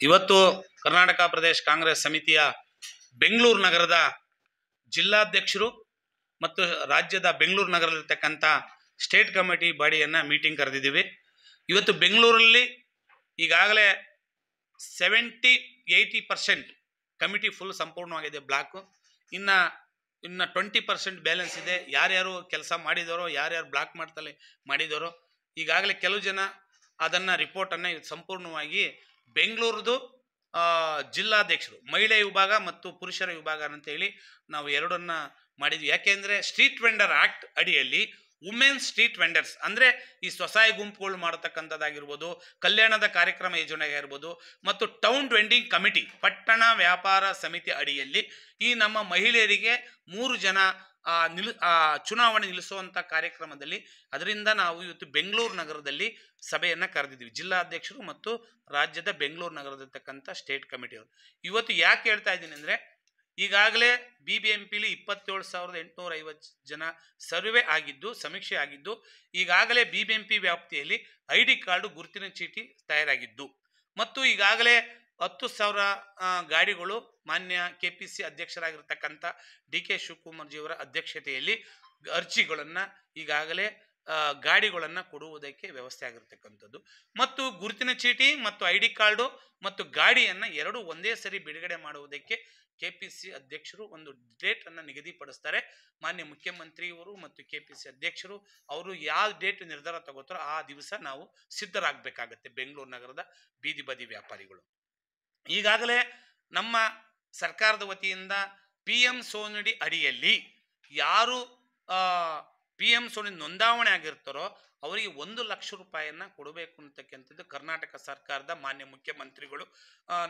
ಇವತ್ತು ಕರ್ನಾಟಕ ಪ್ರದೇಶ ಕಾಂಗ್ರೆಸ್ ಸಮಿತಿಯ ಬೆಂಗಳೂರು ನಗರದ ಜಿಲ್ಲಾಧ್ಯಕ್ಷರು ಮತ್ತು ರಾಜ್ಯದ ಬೆಂಗಳೂರು ನಗರದಲ್ಲಿರ್ತಕ್ಕಂಥ ಸ್ಟೇಟ್ ಕಮಿಟಿ ಬಾಡಿಯನ್ನು ಮೀಟಿಂಗ್ ಕರೆದಿದ್ದೀವಿ. ಇವತ್ತು ಬೆಂಗಳೂರಲ್ಲಿ ಈಗಾಗಲೇ 70-80% ಕಮಿಟಿ ಫುಲ್ ಸಂಪೂರ್ಣವಾಗಿದೆ ಬ್ಲಾಕು. ಇನ್ನು 20% ಬ್ಯಾಲೆನ್ಸ್ ಇದೆ. ಯಾರ್ಯಾರು ಕೆಲಸ ಮಾಡಿದರೋ, ಯಾರ್ಯಾರು ಬ್ಲಾಕ್ ಮಾಡಿದರೋ ಈಗಾಗಲೇ ಕೆಲವು ಜನ ಅದನ್ನು ರಿಪೋರ್ಟನ್ನು ಸಂಪೂರ್ಣವಾಗಿ ಬೆಂಗಳೂರದು ಜಿಲ್ಲಾಧ್ಯಕ್ಷರು ಮಹಿಳೆ ವಿಭಾಗ ಮತ್ತು ಪುರುಷರ ವಿಭಾಗ ಅಂತೇಳಿ ನಾವು ಎರಡನ್ನ ಮಾಡಿದ್ವಿ. ಯಾಕೆಂದರೆ ಸ್ಟ್ರೀಟ್ ವೆಂಡರ್ ಆ್ಯಕ್ಟ್ ಅಡಿಯಲ್ಲಿ ವುಮೆನ್ ಸ್ಟ್ರೀಟ್ ವೆಂಡರ್ಸ್ ಅಂದರೆ ಈ ಸ್ವಸಹಾಯ ಗುಂಪುಗಳು ಮಾಡತಕ್ಕಂಥದ್ದಾಗಿರ್ಬೋದು, ಕಲ್ಯಾಣದ ಕಾರ್ಯಕ್ರಮ ಯೋಜನೆ ಆಗಿರ್ಬೋದು, ಮತ್ತು ಟೌನ್ ವೆಂಡಿಂಗ್ ಕಮಿಟಿ ಪಟ್ಟಣ ವ್ಯಾಪಾರ ಸಮಿತಿ ಅಡಿಯಲ್ಲಿ ಈ ನಮ್ಮ ಮಹಿಳೆಯರಿಗೆ 3 ಜನ ಚುನಾವಣೆ ನಿಲ್ಲಿಸುವಂಥ ಕಾರ್ಯಕ್ರಮದಲ್ಲಿ ಅದರಿಂದ ನಾವು ಇವತ್ತು ಬೆಂಗಳೂರು ನಗರದಲ್ಲಿ ಸಭೆಯನ್ನು ಕರೆದಿದ್ವಿ. ಜಿಲ್ಲಾಧ್ಯಕ್ಷರು ಮತ್ತು ರಾಜ್ಯದ ಬೆಂಗಳೂರು ನಗರದಲ್ಲಿರ್ತಕ್ಕಂಥ ಸ್ಟೇಟ್ ಕಮಿಟಿಯವರು. ಇವತ್ತು ಯಾಕೆ ಹೇಳ್ತಾ ಇದ್ದೀನಿ ಅಂದರೆ, ಈಗಾಗಲೇ BBMPಲಿ 27,850 ಜನ ಸರ್ವೆ ಆಗಿದ್ದು, ಸಮೀಕ್ಷೆ ಆಗಿದ್ದು, ಈಗಾಗಲೇ BBMP ವ್ಯಾಪ್ತಿಯಲ್ಲಿ ID ಕಾರ್ಡು ಗುರುತಿನ ಚೀಟಿ ತಯಾರಾಗಿದ್ದು, ಮತ್ತು ಈಗಾಗಲೇ 10,000 ಗಾಡಿಗಳು ಮಾನ್ಯ KPC ಅಧ್ಯಕ್ಷರಾಗಿರ್ತಕ್ಕಂಥ DK ಶಿವಕುಮಾರ್ ಜಿಯವರ ಅಧ್ಯಕ್ಷತೆಯಲ್ಲಿ ಅರ್ಜಿಗಳನ್ನು ಈಗಾಗಲೇ ಗಾಡಿಗಳನ್ನು ಕೊಡುವುದಕ್ಕೆ ವ್ಯವಸ್ಥೆ ಆಗಿರ್ತಕ್ಕಂಥದ್ದು, ಮತ್ತು ಗುರುತಿನ ಚೀಟಿ ಮತ್ತು ID ಕಾರ್ಡು ಮತ್ತು ಗಾಡಿಯನ್ನು ಎರಡೂ ಒಂದೇ ಸರಿ ಬಿಡುಗಡೆ ಮಾಡುವುದಕ್ಕೆ KPC ಅಧ್ಯಕ್ಷರು ಒಂದು ಡೇಟನ್ನು ನಿಗದಿಪಡಿಸ್ತಾರೆ. ಮಾನ್ಯ ಮುಖ್ಯಮಂತ್ರಿಯವರು ಮತ್ತು KPC ಅಧ್ಯಕ್ಷರು ಅವರು ಯಾವ ಡೇಟ್ ನಿರ್ಧಾರ ತಗೋತಾರೋ ಆ ದಿವಸ ನಾವು ಸಿದ್ಧರಾಗಬೇಕಾಗತ್ತೆ. ಬೆಂಗಳೂರು ನಗರದ ಬೀದಿ ಬದಿ ವ್ಯಾಪಾರಿಗಳು ಈಗಾಗಲೇ ನಮ್ಮ ಸರ್ಕಾರದ ವತಿಯಿಂದ PM ಸೋನಿಡಿ ಅಡಿಯಲ್ಲಿ ಯಾರು PM ಸೋನಿ ನೋಂದಾವಣೆ ಆಗಿರ್ತಾರೋ ಅವರಿಗೆ 1 ಲಕ್ಷ ರೂಪಾಯಿಯನ್ನು ಕೊಡಬೇಕು ಅಂತಕ್ಕಂಥದ್ದು ಕರ್ನಾಟಕ ಸರ್ಕಾರದ ಮಾನ್ಯ ಮುಖ್ಯಮಂತ್ರಿಗಳು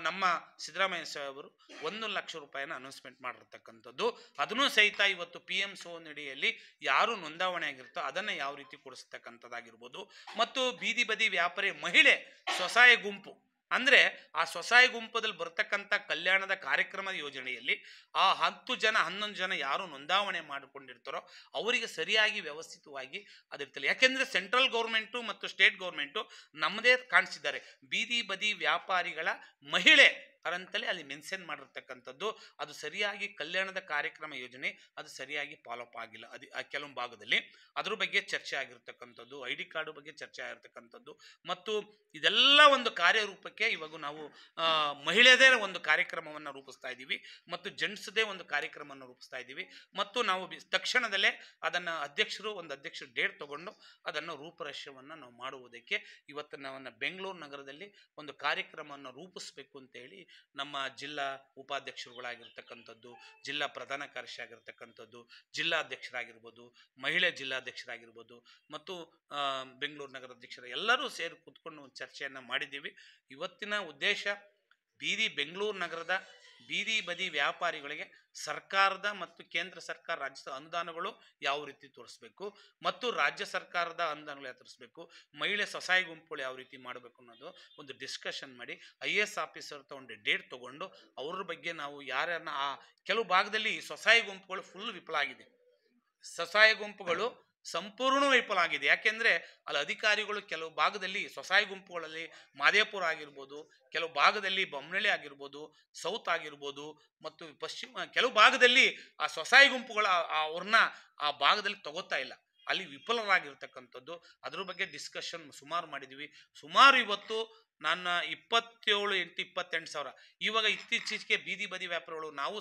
ನಮ್ಮ ಸಿದ್ದರಾಮಯ್ಯ ಸಾಹೇಬರು 1 ಲಕ್ಷ ರೂಪಾಯಿನ ಅನೌನ್ಸ್ಮೆಂಟ್ ಮಾಡಿರ್ತಕ್ಕಂಥದ್ದು. ಅದನ್ನು ಸಹಿತ ಇವತ್ತು PM ಸೋನಿಡಿಯಲ್ಲಿ ಯಾರು ನೋಂದಾವಣೆ ಆಗಿರ್ತೋ ಅದನ್ನು ಯಾವ ರೀತಿ ಕೊಡಿಸ್ತಕ್ಕಂಥದ್ದಾಗಿರ್ಬೋದು, ಮತ್ತು ಬೀದಿ ಬದಿ ವ್ಯಾಪಾರಿ ಮಹಿಳೆ ಸ್ವಸಹಾಯ ಗುಂಪು ಅಂದರೆ ಆ ಸ್ವಸಹಾಯ ಗುಂಪದಲ್ಲಿ ಬರ್ತಕ್ಕಂಥ ಕಲ್ಯಾಣದ ಕಾರ್ಯಕ್ರಮದ ಯೋಜನೆಯಲ್ಲಿ ಆ 10 ಜನ 11 ಜನ ಯಾರು ನೋಂದಾವಣೆ ಮಾಡಿಕೊಂಡಿರ್ತಾರೋ ಅವರಿಗೆ ಸರಿಯಾಗಿ ವ್ಯವಸ್ಥಿತವಾಗಿ ಅದಿರ್ತಲ್ಲ. ಯಾಕೆಂದರೆ ಸೆಂಟ್ರಲ್ ಗೌರ್ಮೆಂಟು ಮತ್ತು ಸ್ಟೇಟ್ ಗೌರ್ಮೆಂಟು ನಮ್ಮದೇ ಕಾಣಿಸಿದ್ದಾರೆ. ಬೀದಿ ಬದಿ ವ್ಯಾಪಾರಿಗಳ ಮಹಿಳೆ ಅಂತಲೇ ಅಲ್ಲಿ ಮೆನ್ಷನ್ ಮಾಡಿರ್ತಕ್ಕಂಥದ್ದು. ಅದು ಸರಿಯಾಗಿ ಕಲ್ಯಾಣದ ಕಾರ್ಯಕ್ರಮ ಯೋಜನೆ ಅದು ಸರಿಯಾಗಿ ಫಾಲೋಅಪ್ ಆಗಿಲ್ಲ. ಕೆಲವು ಭಾಗದಲ್ಲಿ ಅದ್ರ ಬಗ್ಗೆ ಚರ್ಚೆ ಆಗಿರ್ತಕ್ಕಂಥದ್ದು, ID ಕಾರ್ಡು ಬಗ್ಗೆ ಚರ್ಚೆ ಆಗಿರ್ತಕ್ಕಂಥದ್ದು, ಮತ್ತು ಇದೆಲ್ಲ ಒಂದು ಕಾರ್ಯರೂಪಕ್ಕೆ ಇವಾಗ ನಾವು ಮಹಿಳೆಯದೇ ಒಂದು ಕಾರ್ಯಕ್ರಮವನ್ನು ರೂಪಿಸ್ತಾ ಇದ್ದೀವಿ ಮತ್ತು ಜೆಂಟ್ಸ್ದೇ ಒಂದು ಕಾರ್ಯಕ್ರಮವನ್ನು ರೂಪಿಸ್ತಾ ಇದ್ದೀವಿ. ಮತ್ತು ನಾವು ತಕ್ಷಣದಲ್ಲೇ ಅದನ್ನು ಅಧ್ಯಕ್ಷರು ಡೇಟ್ ತಗೊಂಡು ಅದನ್ನು ರೂಪರೇಷವನ್ನು ನಾವು ಮಾಡುವುದಕ್ಕೆ ಇವತ್ತು ನಾವು ಬೆಂಗಳೂರು ನಗರದಲ್ಲಿ ಒಂದು ಕಾರ್ಯಕ್ರಮವನ್ನು ರೂಪಿಸಬೇಕು ಅಂತೇಳಿ ನಮ್ಮ ಜಿಲ್ಲಾ ಉಪಾಧ್ಯಕ್ಷರುಗಳಾಗಿರ್ತಕ್ಕಂಥದ್ದು, ಜಿಲ್ಲಾ ಪ್ರಧಾನ ಕಾರ್ಯದರ್ಶಿ ಆಗಿರ್ತಕ್ಕಂಥದ್ದು, ಜಿಲ್ಲಾಧ್ಯಕ್ಷರಾಗಿರ್ಬೋದು, ಮಹಿಳೆ ಜಿಲ್ಲಾಧ್ಯಕ್ಷರಾಗಿರ್ಬೋದು, ಮತ್ತು ಬೆಂಗಳೂರು ನಗರ ಅಧ್ಯಕ್ಷರು ಎಲ್ಲರೂ ಸೇರಿ ಕೂತ್ಕೊಂಡು ಒಂದು ಚರ್ಚೆಯನ್ನು ಮಾಡಿದ್ದೀವಿ. ಇವತ್ತಿನ ಉದ್ದೇಶ ಬೆಂಗಳೂರು ನಗರದ ಬೀದಿ ಬದಿ ವ್ಯಾಪಾರಿಗಳಿಗೆ ಸರ್ಕಾರದ ಮತ್ತು ಕೇಂದ್ರ ಸರ್ಕಾರ ರಾಜ್ಯದ ಅನುದಾನಗಳು ಯಾವ ರೀತಿ ತೋರಿಸ್ಬೇಕು, ಮತ್ತು ರಾಜ್ಯ ಸರ್ಕಾರದ ಅನುದಾನಗಳು ಯಾವ ತೋರಿಸ್ಬೇಕು, ಮಹಿಳೆ ಸ್ವಸಹಾಯ ಗುಂಪುಗಳು ಯಾವ ರೀತಿ ಮಾಡಬೇಕು ಅನ್ನೋದು ಒಂದು ಡಿಸ್ಕಷನ್ ಮಾಡಿ IAS ಆಫೀಸರ್ ತಗೊಂಡು ಡೇಟ್ ತಗೊಂಡು ಅವ್ರ ಬಗ್ಗೆ ನಾವು ಯಾರನ್ನ ಕೆಲವು ಭಾಗದಲ್ಲಿ ಸ್ವಸಹಾಯ ಗುಂಪುಗಳು ಫುಲ್ ವಿಫಲ ಆಗಿದೆ. ಸ್ವಸಹಾಯ ಗುಂಪುಗಳು ಸಂಪೂರ್ಣ ವಿಫಲ ಆಗಿದೆ. ಯಾಕೆಂದರೆ ಅಲ್ಲಿ ಅಧಿಕಾರಿಗಳು ಕೆಲವು ಭಾಗದಲ್ಲಿ ಸ್ವಸಹಾಯ ಗುಂಪುಗಳಲ್ಲಿ ಮಾದೇಪುರ ಆಗಿರ್ಬೋದು, ಕೆಲವು ಭಾಗದಲ್ಲಿ ಬೊಮ್ಮನಹಳ್ಳಿ ಆಗಿರ್ಬೋದು, ಸೌತ್ ಆಗಿರ್ಬೋದು, ಮತ್ತು ಪಶ್ಚಿಮ ಕೆಲವು ಭಾಗದಲ್ಲಿ ಆ ಸ್ವಸಹಾಯ ಗುಂಪುಗಳು ಅವ್ರನ್ನ ಆ ಭಾಗದಲ್ಲಿ ತಗೋತಾ ಇಲ್ಲ, ಅಲ್ಲಿ ವಿಫಲರಾಗಿರ್ತಕ್ಕಂಥದ್ದು. ಅದ್ರ ಬಗ್ಗೆ ಡಿಸ್ಕಷನ್ ಸುಮಾರು ಮಾಡಿದ್ವಿ. ಸುಮಾರು ಇವತ್ತು ನಾನು 27,828,000 ಇವಾಗ ಇತ್ತೀಚೆಗೆ ಬೀದಿ ಬದಿ ವ್ಯಾಪಾರಿಗಳು ನಾವು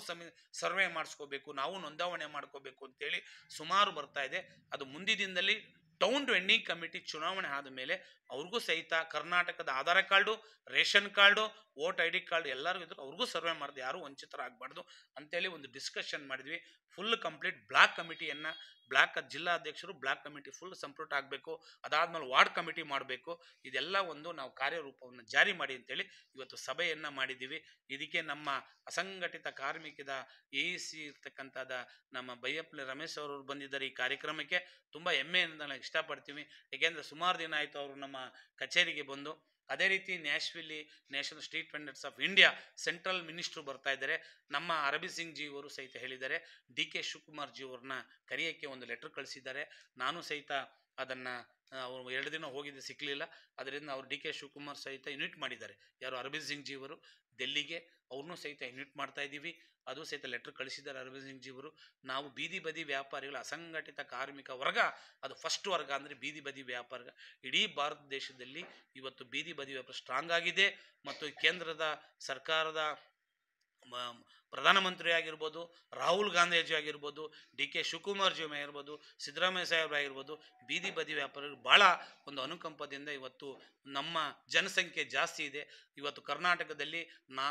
ಸರ್ವೆ ಮಾಡಿಸ್ಕೋಬೇಕು, ನಾವು ನೋಂದಾವಣೆ ಮಾಡ್ಕೋಬೇಕು ಅಂತೇಳಿ ಸುಮಾರು ಬರ್ತಾ ಇದೆ. ಅದು ಮುಂದಿನ ದಿನದಲ್ಲಿ ಟೌನ್ ವೆಂಡಿಂಗ್ ಕಮಿಟಿ ಚುನಾವಣೆ ಆದ ಮೇಲೆ ಅವ್ರಿಗೂ ಸಹಿತ ಕರ್ನಾಟಕದ Aadhaar card, ration card, vote ID card ಎಲ್ಲರಿಗೂ ಇದ್ರು ಅವ್ರಿಗೂ ಸರ್ವೆ ಮಾಡಿದೆ, ಯಾರೂ ವಂಚಿತರಾಗಬಾರ್ದು ಅಂತೇಳಿ ಒಂದು ಡಿಸ್ಕಷನ್ ಮಾಡಿದ್ವಿ. ಫುಲ್ ಕಂಪ್ಲೀಟ್ ಬ್ಲಾಕ್ ಕಮಿಟಿಯನ್ನು ಜಿಲ್ಲಾಧ್ಯಕ್ಷರು ಬ್ಲಾಕ್ ಕಮಿಟಿ ಫುಲ್ ಸಂಪುಟ ಆಗಬೇಕು. ಅದಾದ್ಮೇಲೆ ವಾರ್ಡ್ ಕಮಿಟಿ ಮಾಡಬೇಕು. ಇದೆಲ್ಲ ಒಂದು ನಾವು ಕಾರ್ಯರೂಪವನ್ನು ಜಾರಿ ಮಾಡಿ ಅಂತೇಳಿ ಇವತ್ತು ಸಭೆಯನ್ನು ಮಾಡಿದ್ದೀವಿ. ಇದಕ್ಕೆ ನಮ್ಮ ಅಸಂಘಟಿತ ಕಾರ್ಮಿಕದ AEC ಇರ್ತಕ್ಕಂಥದ ನಮ್ಮ ಬೈಯಪ್ಪನ ರಮೇಶ್ ಅವರು ಬಂದಿದ್ದಾರೆ. ಈ ಕಾರ್ಯಕ್ರಮಕ್ಕೆ ತುಂಬ ಹೆಮ್ಮೆಯಿಂದ ನಾವು ಇಷ್ಟಪಡ್ತೀವಿ. ಏಕೆಂದರೆ ಸುಮಾರು ದಿನ ಆಯಿತು ಅವರು ನಮ್ಮ ಕಚೇರಿಗೆ ಬಂದು. ಅದೇ ರೀತಿ national street vendors of India central minister ಬರ್ತಾ ಇದ್ದಾರೆ. ನಮ್ಮ ಅರಬಿ ಸಿಂಗ್ ಜಿ ಅವರು ಸಹಿತ ಹೇಳಿದ್ದಾರೆ, DK ಶಿವಕುಮಾರ್ ಜಿ ಅವ್ರನ್ನ ಕರೆಯೋಕ್ಕೆ ಒಂದು ಲೆಟರ್ ಕಳಿಸಿದ್ದಾರೆ. ನಾನು ಸಹಿತ ಅದನ್ನು ಅವರು 2 ದಿನ ಹೋಗಿದ್ದು ಸಿಕ್ಕಲಿಲ್ಲ. ಅದರಿಂದ ಅವರು ಡಿ ಕೆ ಶಿವಕುಮಾರ್ ಸಹಿತ ಇನ್ವಿಟ್ ಮಾಡಿದ್ದಾರೆ. ಯಾರು ಅರವಿಂದ್ ಸಿಂಗ್ ಜಿ ಅವರು ಡೆಲ್ಲಿಗೆ, ಅವ್ರನ್ನೂ ಸಹಿತ ಇನ್ವಿಟ್ ಮಾಡ್ತಾ ಇದ್ದೀವಿ. ಅದು ಸಹಿತ ಲೆಟರ್ ಕಳಿಸಿದ್ದಾರೆ ಅರವಿಂದ್ ಸಿಂಗ್ ಜಿ ಅವರು. ನಾವು ಬೀದಿ ಬದಿ ವ್ಯಾಪಾರಿಗಳ ಅಸಂಘಟಿತ ಕಾರ್ಮಿಕ ವರ್ಗ, ಅದು ಫಸ್ಟ್ ವರ್ಗ ಅಂದರೆ ಬೀದಿ ಬದಿ ವ್ಯಾಪಾರ. ಇಡೀ ಭಾರತ ದೇಶದಲ್ಲಿ ಇವತ್ತು ಬೀದಿ ಬದಿ ವ್ಯಾಪಾರ ಸ್ಟ್ರಾಂಗ್ ಆಗಿದೆ. ಮತ್ತು ಕೇಂದ್ರದ ಸರ್ಕಾರದ ಪ್ರಧಾನಮಂತ್ರಿ ಆಗಿರ್ಬೋದು, ರಾಹುಲ್ ಗಾಂಧೀಜಿ ಆಗಿರ್ಬೋದು, ಡಿ ಕೆ ಶಿವಕುಮಾರ್ ಜಿ ಆಗಿರ್ಬೋದು, ಸಿದ್ದರಾಮಯ್ಯ ಸಾಹೇಬ್ರು ಆಗಿರ್ಬೋದು, ಬೀದಿ ಬದಿ ವ್ಯಾಪಾರಿಗಳು ಭಾಳ ಒಂದು ಅನುಕಂಪದಿಂದ ಇವತ್ತು ನಮ್ಮ ಜನಸಂಖ್ಯೆ ಜಾಸ್ತಿ ಇದೆ. ಇವತ್ತು ಕರ್ನಾಟಕದಲ್ಲಿ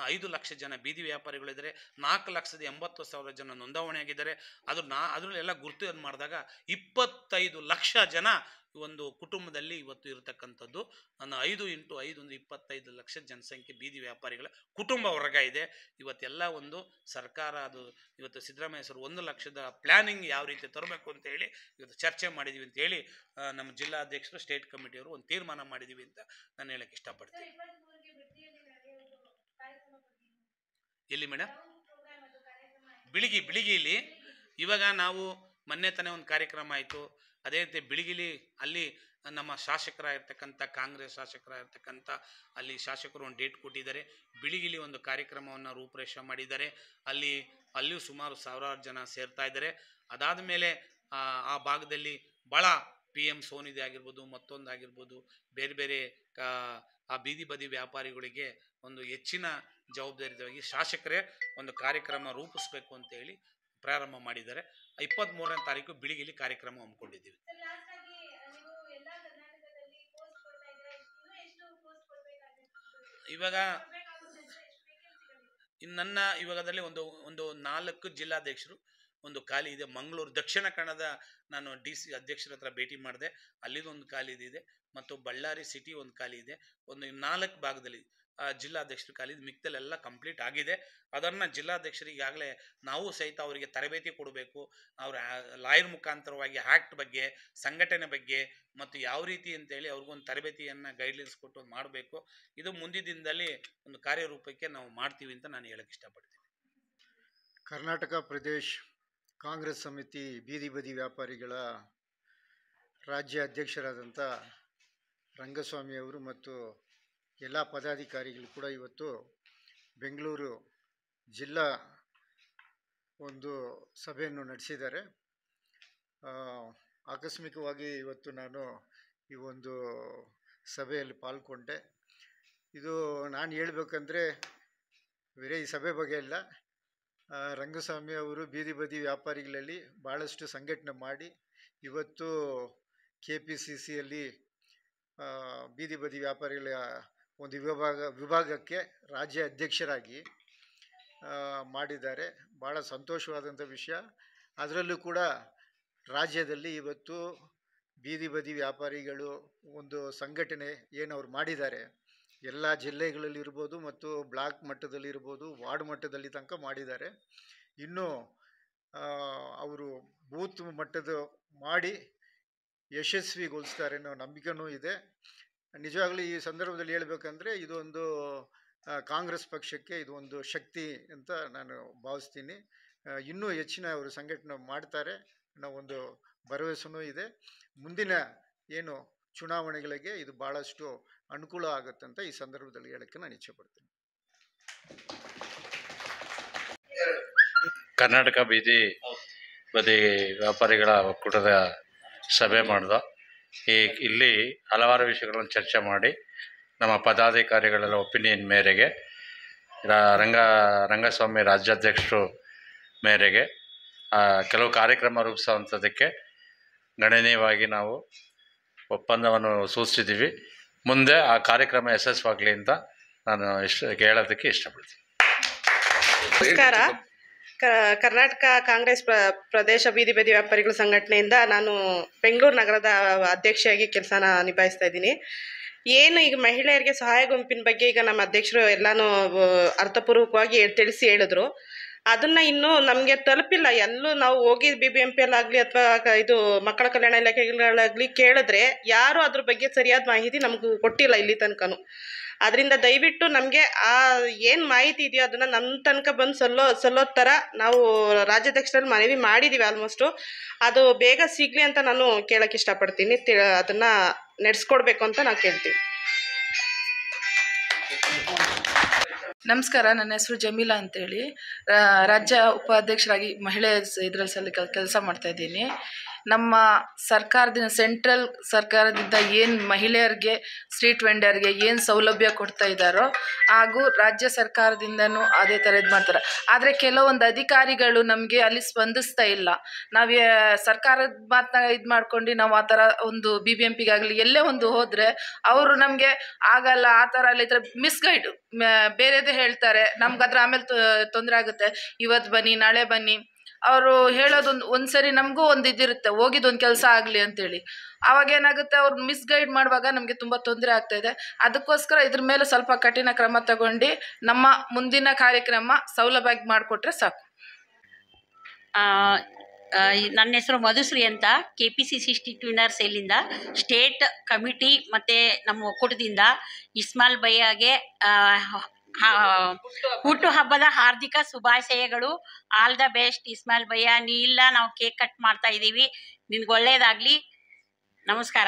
5 ಲಕ್ಷ ಜನ ಬೀದಿ ವ್ಯಾಪಾರಿಗಳಿದ್ದಾರೆ. 4,80,000 ಜನ ನೋಂದಾವಣೆಯಾಗಿದ್ದಾರೆ. ಅದರಲ್ಲೆಲ್ಲ ಗುರುತು ಮಾಡಿದಾಗ 25 ಲಕ್ಷ ಜನ ಒಂದು ಕುಟುಂಬದಲ್ಲಿ ಇವತ್ತು ಇರತಕ್ಕಂಥದ್ದು. 5 × 5 ಅಂದರೆ 25 ಲಕ್ಷ ಜನಸಂಖ್ಯೆ ಬೀದಿ ವ್ಯಾಪಾರಿಗಳ ಕುಟುಂಬ ವರ್ಗ ಇದೆ. ಇವತ್ತೆಲ್ಲ ಒಂದು ಸರ್ಕಾರ ಅದು ಇವತ್ತು ಸಿದ್ದರಾಮಯ್ಯ ಸರ್ 1 ಲಕ್ಷದ ಪ್ಲಾನಿಂಗ್ ಯಾವ ರೀತಿ ತರಬೇಕು ಅಂತ ಹೇಳಿ ಇವತ್ತು ಚರ್ಚೆ ಮಾಡಿದ್ದೀವಿ ಅಂತ ಹೇಳಿ ನಮ್ಮ ಜಿಲ್ಲಾಧ್ಯಕ್ಷರು ಸ್ಟೇಟ್ ಕಮಿಟಿಯವರು ಒಂದು ತೀರ್ಮಾನ ಮಾಡಿದ್ದೀವಿ ಅಂತ ನಾನು ಹೇಳಕ್ಕೆ ಇಷ್ಟಪಡ್ತೀನಿ. ಎಲ್ಲಿ ಮೇಡಮ್? ಬಿಳಿಗಿಲಿ ಇವಾಗ ನಾವು ಮೊನ್ನೆ ತಾನೇ ಒಂದು ಕಾರ್ಯಕ್ರಮ ಆಯಿತು. ಅದೇ ರೀತಿ ಬಿಳಿಗಿಲಿ ಅಲ್ಲಿ ನಮ್ಮ ಶಾಸಕರಾಗಿರ್ತಕ್ಕಂಥ ಕಾಂಗ್ರೆಸ್ ಶಾಸಕರಾಗಿರ್ತಕ್ಕಂಥ ಅಲ್ಲಿ ಶಾಸಕರು ಒಂದು ಡೇಟ್ ಕೊಟ್ಟಿದ್ದಾರೆ. ಬಿಳಿಗಿಲಿ ಒಂದು ಕಾರ್ಯಕ್ರಮವನ್ನು ರೂಪುರೇಷೆ ಮಾಡಿದ್ದಾರೆ. ಅಲ್ಲಿಯೂ ಸುಮಾರು 1000 ಜನ ಸೇರ್ತಾ ಇದ್ದಾರೆ. ಅದಾದ ಮೇಲೆ ಆ ಭಾಗದಲ್ಲಿ ಭಾಳ PM ಸೋನಿದೆ ಆಗಿರ್ಬೋದು, ಮತ್ತೊಂದಾಗಿರ್ಬೋದು, ಬೇರೆ ಬೇರೆ ಆ ಬೀದಿ ಬದಿ ವ್ಯಾಪಾರಿಗಳಿಗೆ ಒಂದು ಹೆಚ್ಚಿನ ಜವಾಬ್ದಾರಿಯಾಗಿ ಶಾಸಕರೇ ಒಂದು ಕಾರ್ಯಕ್ರಮ ರೂಪಿಸ್ಬೇಕು ಅಂತ ಹೇಳಿ ಪ್ರಾರಂಭ ಮಾಡಿದ್ದಾರೆ. 23ನೇ ತಾರೀಕು ಬಿಳಿಗಿಲಿ ಕಾರ್ಯಕ್ರಮ ಹಮ್ಮಿಕೊಂಡಿದ್ದೀವಿ. ಇವಾಗ ನನ್ನ ಇವಾಗದಲ್ಲಿ ಒಂದು 4 ಜಿಲ್ಲಾಧ್ಯಕ್ಷರು ಒಂದು ಖಾಲಿ ಇದೆ. ಮಂಗಳೂರು ದಕ್ಷಿಣ ಕನ್ನಡದ ನಾನು DC ಅಧ್ಯಕ್ಷರ ಹತ್ರ ಭೇಟಿ ಮಾಡಿದೆ, ಅಲ್ಲಿದೊಂದು ಖಾಲಿ ಇದೆ. ಮತ್ತು ಬಳ್ಳಾರಿ ಸಿಟಿ ಒಂದು ಖಾಲಿ ಇದೆ. ಒಂದು 4 ಭಾಗದಲ್ಲಿ ಜಿಲ್ಲಾಧ್ಯಕ್ಷರು ಖಾಲಿ, ಮಿಕ್ತಲೆಲ್ಲ ಕಂಪ್ಲೀಟ್ ಆಗಿದೆ. ಅದನ್ನು ಜಿಲ್ಲಾಧ್ಯಕ್ಷರಿಗೆ ಈಗಾಗಲೇ ನಾವು ಸಹಿತ ಅವರಿಗೆ ತರಬೇತಿ ಕೊಡಬೇಕು. ಅವರ ಲಾಯರ್ ಮುಖಾಂತರವಾಗಿ ಆ್ಯಕ್ಟ್ ಬಗ್ಗೆ, ಸಂಘಟನೆ ಬಗ್ಗೆ ಮತ್ತು ಯಾವ ರೀತಿ ಅಂತೇಳಿ ಅವ್ರಿಗೊಂದು ತರಬೇತಿಯನ್ನು ಗೈಡ್ಲೈನ್ಸ್ ಕೊಟ್ಟು ಮಾಡಬೇಕು. ಇದು ಮುಂದಿನ ದಿನದಲ್ಲಿ ಒಂದು ಕಾರ್ಯರೂಪಕ್ಕೆ ನಾವು ಮಾಡ್ತೀವಿ ಅಂತ ನಾನು ಹೇಳಕ್ಕೆ ಇಷ್ಟಪಡ್ತೀನಿ. ಕರ್ನಾಟಕ ಪ್ರದೇಶ್ ಕಾಂಗ್ರೆಸ್ ಸಮಿತಿ ಬೀದಿ ಬದಿ ವ್ಯಾಪಾರಿಗಳ ರಾಜ್ಯ ಅಧ್ಯಕ್ಷರಾದಂಥ ರಂಗಸ್ವಾಮಿಯವರು ಮತ್ತು ಎಲ್ಲ ಪದಾಧಿಕಾರಿಗಳು ಕೂಡ ಇವತ್ತು ಬೆಂಗಳೂರು ಜಿಲ್ಲಾ ಒಂದು ಸಭೆಯನ್ನು ನಡೆಸಿದ್ದಾರೆ. ಆಕಸ್ಮಿಕವಾಗಿ ಇವತ್ತು ನಾನು ಈ ಒಂದು ಸಭೆಯಲ್ಲಿ ಪಾಲ್ಗೊಂಡೆ. ಇದು ನಾನು ಹೇಳಬೇಕಂದ್ರೆ ಬೇರೆ ಈ ಸಭೆ ಬಗ್ಗೆ ಇಲ್ಲ. ರಂಗಸ್ವಾಮಿ ಅವರು ಬೀದಿ ಬದಿ ವ್ಯಾಪಾರಿಗಳಲ್ಲಿ ಭಾಳಷ್ಟು ಸಂಘಟನೆ ಮಾಡಿ ಇವತ್ತು KPCCಯಲ್ಲಿ ಬೀದಿ ಬದಿ ವ್ಯಾಪಾರಿಗಳ ಒಂದು ವಿಭಾಗಕ್ಕೆ ರಾಜ್ಯ ಅಧ್ಯಕ್ಷರಾಗಿ ಮಾಡಿದ್ದಾರೆ. ಭಾಳ ಸಂತೋಷವಾದಂಥ ವಿಷಯ. ಅದರಲ್ಲೂ ಕೂಡ ರಾಜ್ಯದಲ್ಲಿ ಇವತ್ತು ಬೀದಿ ಬದಿ ವ್ಯಾಪಾರಿಗಳು ಒಂದು ಸಂಘಟನೆ ಏನು ಅವ್ರು ಮಾಡಿದ್ದಾರೆ, ಎಲ್ಲ ಜಿಲ್ಲೆಗಳಲ್ಲಿರ್ಬೋದು ಮತ್ತು ಬ್ಲಾಕ್ ಮಟ್ಟದಲ್ಲಿರ್ಬೋದು, ವಾರ್ಡ್ ಮಟ್ಟದಲ್ಲಿ ತನಕ ಮಾಡಿದ್ದಾರೆ. ಇನ್ನು ಅವರು ಬೂತ್ ಮಟ್ಟದ ಮಾಡಿ ಯಶಸ್ವಿಗೊಳಿಸ್ತಾರೆ ಅನ್ನೋ ನಂಬಿಕೆನೂ ಇದೆ. ನಿಜವಾಗ್ಲೂ ಈ ಸಂದರ್ಭದಲ್ಲಿ ಹೇಳಬೇಕಂದ್ರೆ ಇದೊಂದು ಕಾಂಗ್ರೆಸ್ ಪಕ್ಷಕ್ಕೆ ಇದು ಒಂದು ಶಕ್ತಿ ಅಂತ ನಾನು ಭಾವಿಸ್ತೀನಿ. ಇನ್ನೂ ಹೆಚ್ಚಿನ ಅವರು ಸಂಘಟನೆ ಮಾಡ್ತಾರೆ ಅನ್ನೋ ಒಂದು ಭರವಸೆನೂ ಇದೆ. ಮುಂದಿನ ಏನು ಚುನಾವಣೆಗಳಿಗೆ ಇದು ಭಾಳಷ್ಟು ಅನುಕೂಲ ಆಗುತ್ತಂತ ಈ ಸಂದರ್ಭದಲ್ಲಿ ಹೇಳಕ್ಕೆ ನಾನು ಇಚ್ಛೆ ಪಡ್ತೀನಿ. ಕರ್ನಾಟಕ ಬೀದಿ ಬದಿ ವ್ಯಾಪಾರಿಗಳ ಒಕ್ಕೂಟದ ಸಭೆ ಮಾಡಿದ ಇಲ್ಲಿ ಹಲವಾರು ವಿಷಯಗಳನ್ನು ಚರ್ಚೆ ಮಾಡಿ ನಮ್ಮ ಪದಾಧಿಕಾರಿಗಳ ಒಪಿನಿಯನ್ ಮೇರೆಗೆ ರಂಗಸ್ವಾಮಿ ರಾಜ್ಯಾಧ್ಯಕ್ಷರು ಮೇರೆಗೆ ಕೆಲವು ಕಾರ್ಯಕ್ರಮ ರೂಪಿಸುವಂಥದ್ದಕ್ಕೆ ಗಣನೀಯವಾಗಿ ನಾವು ಒಪ್ಪಂದವನ್ನು ಸೂಚಿಸಿದ್ದೀವಿ. ಮುಂದೆ ಆ ಕಾರ್ಯಕ್ರಮ ಯಶಸ್ವಾಗಲಿ ಅಂತ ನಾನು ಹೇಳೋದಕ್ಕೆ ಇಷ್ಟಪಡ್ತೀನಿ. ನಮಸ್ಕಾರ. ಕರ್ನಾಟಕ ಕಾಂಗ್ರೆಸ್ ಪ್ರದೇಶ ಬೀದಿ ಬದಿ ವ್ಯಾಪಾರಿಗಳ ಸಂಘಟನೆಯಿಂದ ನಾನು ಬೆಂಗಳೂರು ನಗರದ ಅಧ್ಯಕ್ಷೆಯಾಗಿ ಕೆಲಸನ ನಿಭಾಯಿಸ್ತಾ ಇದ್ದೀನಿ. ಏನು ಈಗ ಮಹಿಳೆಯರಿಗೆ ಸಹಾಯ ಗುಂಪಿನ ಬಗ್ಗೆ ಈಗ ನಮ್ಮ ಅಧ್ಯಕ್ಷರು ಎಲ್ಲನೂ ಅರ್ಥಪೂರ್ವಕವಾಗಿ ತಿಳಿಸಿ ಹೇಳಿದ್ರು. ಅದನ್ನು ಇನ್ನೂ ನಮಗೆ ತಲುಪಿಲ್ಲ. ಎಲ್ಲೂ ನಾವು ಹೋಗಿ BBMPಯಲ್ಲಾಗಲಿ ಅಥವಾ ಇದು ಮಕ್ಕಳ ಕಲ್ಯಾಣ ಇಲಾಖೆಗಳಾಗಲಿ ಕೇಳಿದ್ರೆ ಯಾರೂ ಅದ್ರ ಬಗ್ಗೆ ಸರಿಯಾದ ಮಾಹಿತಿ ನಮಗೂ ಕೊಟ್ಟಿಲ್ಲ ಇಲ್ಲಿ ತನಕನೂ. ಅದರಿಂದ ದಯವಿಟ್ಟು ನಮಗೆ ಆ ಏನು ಮಾಹಿತಿ ಇದೆಯೋ ಅದನ್ನು ನಮ್ಮ ತನಕ ಬಂದು ಸಲ್ಲೋ ಥರ ನಾವು ರಾಜ್ಯಾಧ್ಯಕ್ಷರಲ್ಲಿ ಮನವಿ ಮಾಡಿದ್ದೀವಿ ಆಲ್ಮೋಸ್ಟು. ಅದು ಬೇಗ ಸಿಗಲಿ ಅಂತ ನಾನು ಕೇಳೋಕ್ಕೆ ಇಷ್ಟಪಡ್ತೀನಿ. ಅದನ್ನು ನಡೆಸ್ಕೊಡ್ಬೇಕು ಅಂತ ನಾವು ಕೇಳ್ತೀವಿ. ನಮಸ್ಕಾರ, ನನ್ನ ಹೆಸರು ಜಮೀಲಾ ಅಂತೇಳಿ, ರಾಜ್ಯ ಉಪಾಧ್ಯಕ್ಷರಾಗಿ ಮಹಿಳೆ ಇದರಲ್ಲಿ ಕೆಲಸ ಮಾಡ್ತಾ ಇದ್ದೀನಿ. ನಮ್ಮ ಸರ್ಕಾರದಿಂದ, ಸೆಂಟ್ರಲ್ ಸರ್ಕಾರದಿಂದ ಏನು ಮಹಿಳೆಯರಿಗೆ, ಸ್ಟ್ರೀಟ್ ವೆಂಡರ್ಗೆ ಏನು ಸೌಲಭ್ಯ ಕೊಡ್ತಾ ಇದ್ದಾರೋ ಹಾಗೂ ರಾಜ್ಯ ಸರ್ಕಾರದಿಂದನೂ ಅದೇ ಥರ ಇದು ಮಾಡ್ತಾರೆ. ಆದರೆ ಕೆಲವೊಂದು ಅಧಿಕಾರಿಗಳು ನಮಗೆ ಅಲ್ಲಿ ಸ್ಪಂದಿಸ್ತಾ ಇಲ್ಲ. ನಾವು ಸರ್ಕಾರದ ಮಾತನ್ನ ಇದು ಮಾಡ್ಕೊಂಡು ನಾವು ಆ ಥರ ಒಂದು BBMPಗಾಗಲಿ ಎಲ್ಲೇ ಒಂದು ಹೋದರೆ ಅವರು ನಮಗೆ ಆಗಲ್ಲ, ಆ ಥರ ಅಲ್ಲ, ಈ ಥರ ಮಿಸ್ಗೈಡು ಬೇರೆದೇ ಹೇಳ್ತಾರೆ. ನಮ್ಗೆ ಅದ್ರ ಆಮೇಲೆ ತೊಂದರೆ ಆಗುತ್ತೆ. ಇವತ್ತು ಬನ್ನಿ, ನಾಳೆ ಬನ್ನಿ ಅವರು ಹೇಳೋದೊಂದು ಒಂದ್ಸರಿ ನಮಗೂ ಒಂದು ಇದಿರುತ್ತೆ, ಹೋಗಿದ್ದೊಂದು ಕೆಲಸ ಆಗಲಿ ಅಂತೇಳಿ. ಆವಾಗ ಏನಾಗುತ್ತೆ, ಅವ್ರು ಮಿಸ್ಗೈಡ್ ಮಾಡುವಾಗ ನಮಗೆ ತುಂಬ ತೊಂದರೆ ಆಗ್ತಾಯಿದೆ. ಅದಕ್ಕೋಸ್ಕರ ಇದ್ರ ಮೇಲೆ ಸ್ವಲ್ಪ ಕಠಿಣ ಕ್ರಮ ತಗೊಂಡು ನಮ್ಮ ಮುಂದಿನ ಕಾರ್ಯಕ್ರಮ ಸೌಲಭ್ಯ ಮಾಡಿಕೊಟ್ರೆ ಸಾಕು. ನನ್ನ ಹೆಸರು ಮಧುಶ್ರೀ ಅಂತ, KPCC ಸ್ಟ್ರೀಟ್ ವೆಂಡರ್ ಸೇಲಿಂದ ಸ್ಟೇಟ್ ಕಮಿಟಿ ಮತ್ತು ನಮ್ಮ ಒಕ್ಕೂಟದಿಂದ ಇಸ್ಮಾಲ್ ಭಯ್ಯಗೆ ಹುಟ್ಟುಹಬ್ಬದ ಹಾರ್ದಿಕ ಶುಭಾಶಯಗಳು. ಆಲ್ ದ ಬೆಸ್ಟ್ ಇಸ್ಮಾಲ್ ಭಯ್ಯ. ನೀ ಇಲ್ಲ, ನಾವು ಕೇಕ್ ಕಟ್ ಮಾಡ್ತಾ ಇದ್ದೀವಿ. ನಿನ್ಗೆ ಒಳ್ಳೇದಾಗಲಿ. ನಮಸ್ಕಾರ.